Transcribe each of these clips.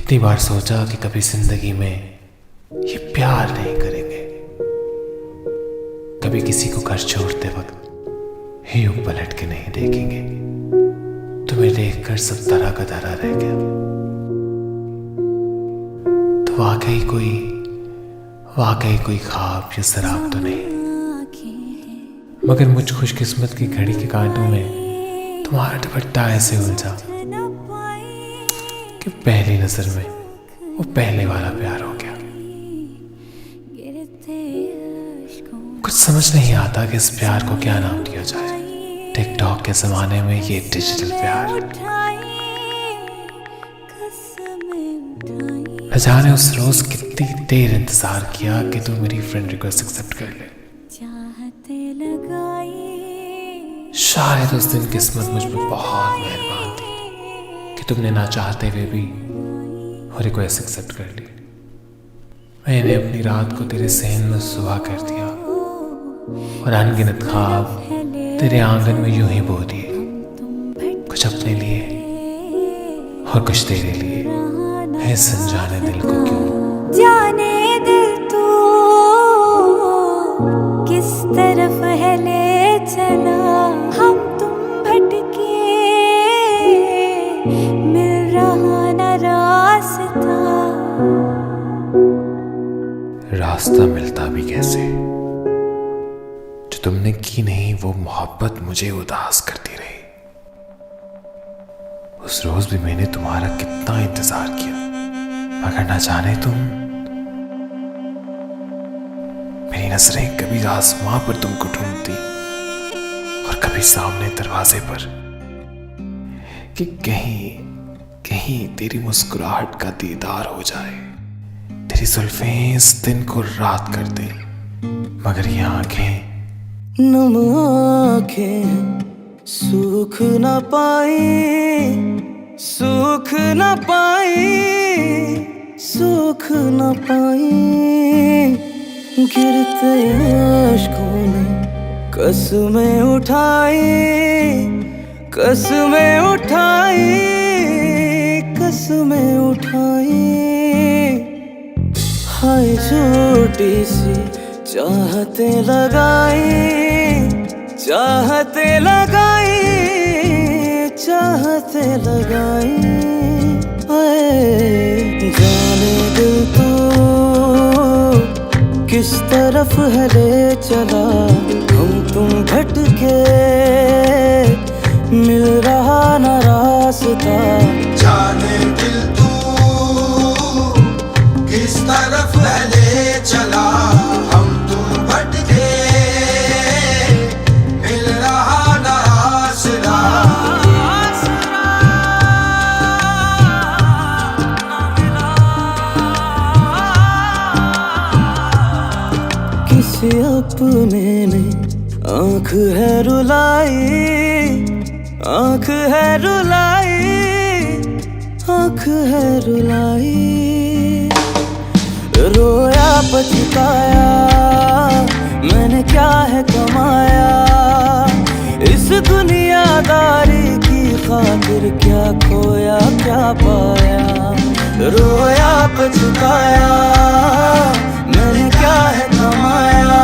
कितनी बार सोचा कि कभी जिंदगी में ये प्यार नहीं करेंगे, कभी किसी को घर छोड़ते वक्त यूं पलट के नहीं देखेंगे। तुम्हें देखकर सब तरह का तरह रह गया। तो वाकई कोई ख्वाब या शराब तो नहीं, मगर मुझ खुशकिस्मत की घड़ी के कांटों में तुम्हारा दुपट्टा ऐसे उलझा कि पहली नजर में वो पहले वाला प्यार हो गया। कुछ समझ नहीं आता कि इस प्यार को क्या नाम दिया जाए। टिकटॉक के जमाने में ये डिजिटल प्यार, न जाने उस रोज कितनी देर इंतजार किया कि तू मेरी फ्रेंड रिक्वेस्ट एक्सेप्ट कर ले। शायद उस दिन किस्मत मुझ पर बहुत मेहरबान थी कि तुमने ना चाहते हुए भी रिक्वेस्ट एक्सेप्ट कर ली। मैंने अपनी रात को तेरे सहन में सुबह कर दिया और अनगिनत ख्वाब तेरे आंगन में यूं ही बो दिए, कुछ अपने लिए और कुछ तेरे लिए। है समझाने दिल को क्यों जाने दिल तू किस तरफ है ले चला, हम तुम भटके मिल रहा न रास्ता मिलता भी कैसे। जो तुमने की नहीं वो मोहब्बत मुझे उदास करती रही। उस रोज भी मैंने तुम्हारा कितना इंतजार किया, मगर ना जाने तुम, मेरी नजरें कभी आसमां पर तुमको ढूंढती और कभी सामने दरवाजे पर, कि कहीं तेरी मुस्कुराहट का दीदार हो जाए, तेरी जुल्फें इस दिन को रात कर दे। मगर ये आंखें नम आंखें सूख न पाई, सूख न पाई, सूख न पाई। गिरते अश्कों ने कसमें उठाई, कसमें उठाई, कसमें उठाई। हाय छोटी सी चाहते लगाई, चाहते लगाई, चाहते लगाई। जाने दिल तू किस तरफ है ले चला, हम तुम भटके मिल रहा न रास्ता। जाने दिल तू किस तरफ है ले चला, हम तुम भटके मिल रहा न रास्ता। किसी अपने ने आँख है रुलाई, आँख है रुलाई, आँख है रुलाई। रोया पछताया मैंने क्या है कमाया, इस दुनियादारी की खातिर क्या खोया क्या पाया। रोया पछताया मैंने क्या है कमाया,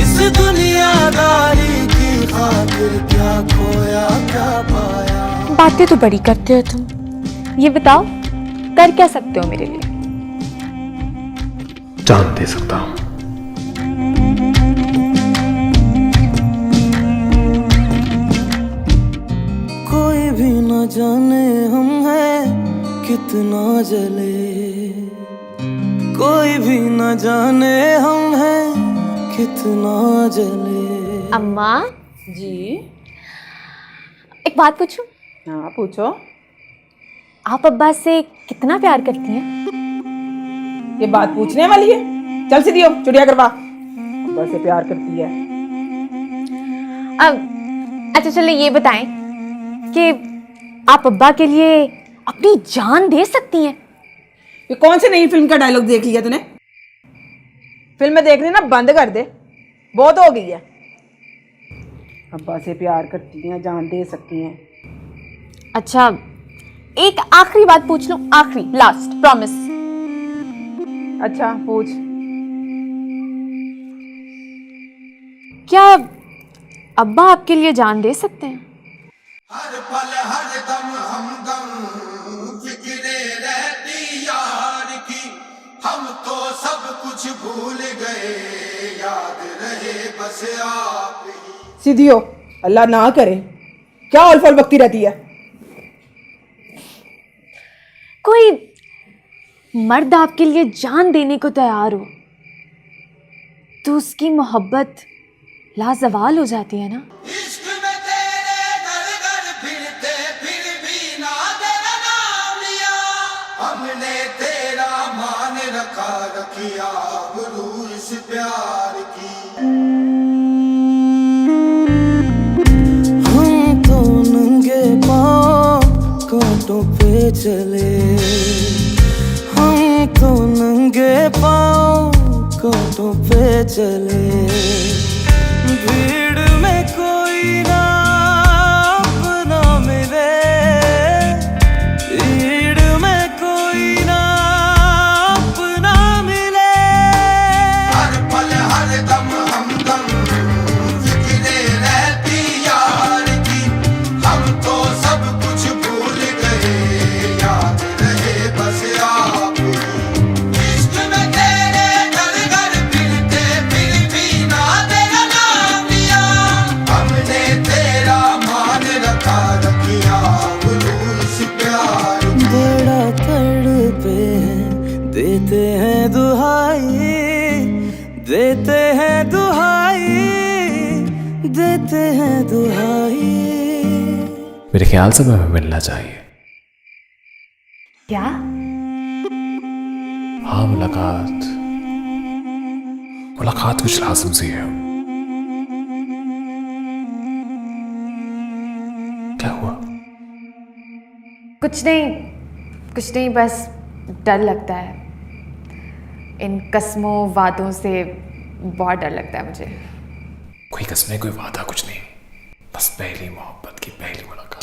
इस दुनियादारी की खातिर क्या खोया क्या पाया। बातें तो बड़ी करते हो तुम, ये बताओ कर क्या सकते हो मेरे लिए? जान दे सकता हूं। कोई भी न जाने हम हैं कितना जले, कोई भी न जाने हम हैं कितना जले। अम्मा जी एक बात पूछूं? हाँ पूछो। आप अब्बा से कितना प्यार करती हैं? ये बात पूछने वाली है? चल सीधी हो, चुड़िया करवा। अब्बा से प्यार करती है। अब अच्छा चलो ये बताएं कि आप अब्बा के लिए अपनी जान दे सकती हैं? ये कौन सी नई फिल्म का डायलॉग देख लिया तूने? फिल्में देखने ना बंद कर दे, बहुत हो गई है। अब्बा से प्यार करती हैं, जान दे सकती हैं। अच्छा एक आखिरी बात पूछ लूं, आखिरी, लास्ट प्रॉमिस। अच्छा पूछ। क्या अब्बा आपके लिए जान दे सकते हैं? हर पल हर दम हमदम फिक्रे रहती यार की, हम तो सब कुछ भूल गए, याद रहे बस आप ही। सीधी हो, अल्लाह ना करे। क्या औल-फौल बकती रहती है? कोई मर्द आपके लिए जान देने को तैयार हो तो उसकी मोहब्बत लाजवाल हो जाती है ना। इश्क में तेरे घर घर फिरते फिर भी ना तेरा नाम लिया, हमने तेरा मान रखा, रखिया गुरु इस प्यार की। हम तो नंगे पाँव कांटों पे चले, हम तो नंगे पाँव कांटों पे चले, भीड़ में कोई ना अपना मिले, भीड़ में कोई ना अपना मिले। हर पल हर दम हमदम फिक्रे रहती यार की, हम तो सब कुछ भूल गए, याद रहे बस आप ही। इश्क में तेरे घर घर फिरते फिर भी ना तेरा नाम लिया, हमने तेरा मान रखा, रखिया गुरु इस प्यार की। बड़ा तड़पे हैं, देते हैं दुहाई, देते हैं दुहाई, देते हैं दुहाई। मेरे ख्याल से हमें मिलना चाहिए। क्या? हाँ, मुलाकात मुलाकात कुछ लाजिम सी है। क्या हुआ? कुछ नहीं, बस डर लगता है। इन कस्मों वादों से बहुत डर लगता है मुझे। कोई कसमें, कोई वादा कुछ नहीं, बस पहली मोहब्बत की पहली मुलाकात।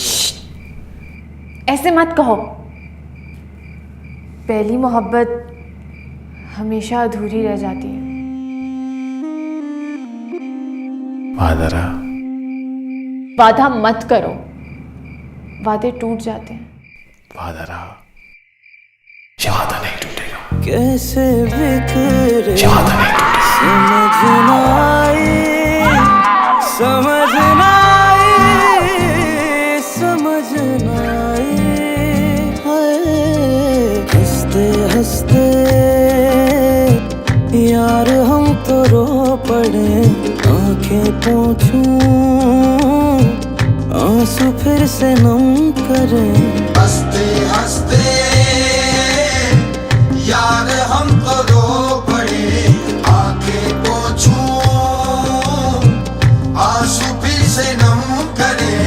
ऐसे मत कहो। पहली मोहब्बत हमेशा अधूरी रह जाती है। वादा रहा। वादा मत करो, वादे टूट जाते हैं। वादा रहा, ये वादा नहीं टूटेगा, कैसे बिखरे ये वादा नहीं टूटेगा। समझ ना आए, समझ ना आए, समझ ना आए, हाय। हंसते हंसते यार हम तो रो पड़े, आंखें पोंछूं आंसू फिर से नम करें। हंसते हंसते यार हम तो रो पड़े, आंखें पोंछूं आंसू फिर से नम करे।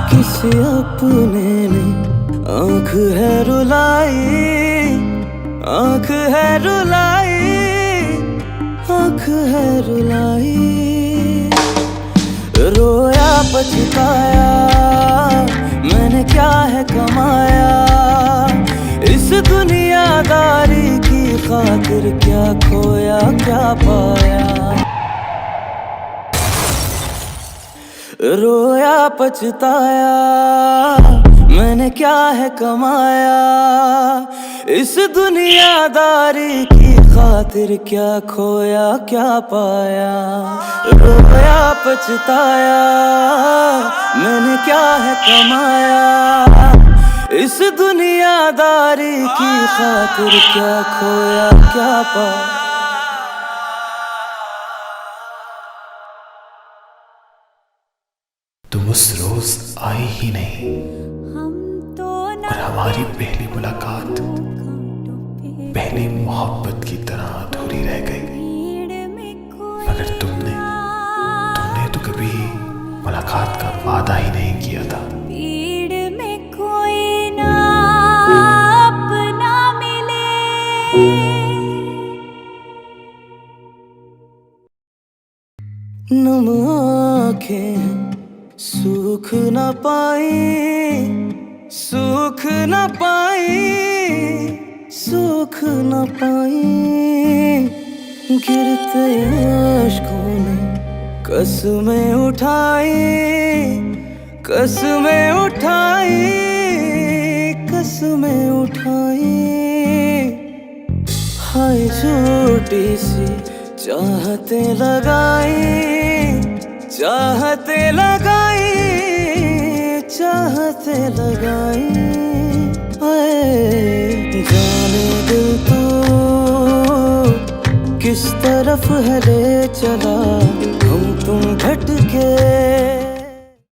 किसी अपने ने आंख है रुलाई, आंख है रुलाई, आंख है रुलाई। रोया पछताया मैंने क्या है कमाया, इस दुनियादारी की खातिर क्या खोया क्या पाया। रोया पछताया मैंने क्या है कमाया, इस दुनियादारी की खातिर क्या खोया क्या पाया। रोया पछताया मैंने क्या है कमाया, इस दुनियादारी की खातिर क्या खोया क्या पाया। तुम उस रोज आई ही नहीं हम तो और हमारी पहली मुलाकात पहली मोहब्बत की तरह अधूरी रह गई। भीड़ में कोई मगर तुमने तो कभी मुलाकात का वादा ही नहीं किया था। भीड़ में कोई ना अपना मिले, नम आंखें सूख न पाई, सूख न पाई, सूख न पाई। गिरते अश्कों ने कसमें उठाई, कसमें उठाई, कसमें उठाई। हाय छोटी सी चाहतें लगाई, चाहतें लगाई, चाहतें लगाई। आए जाने दिल तो किस तरफ है ले चला, हम तुम भटके।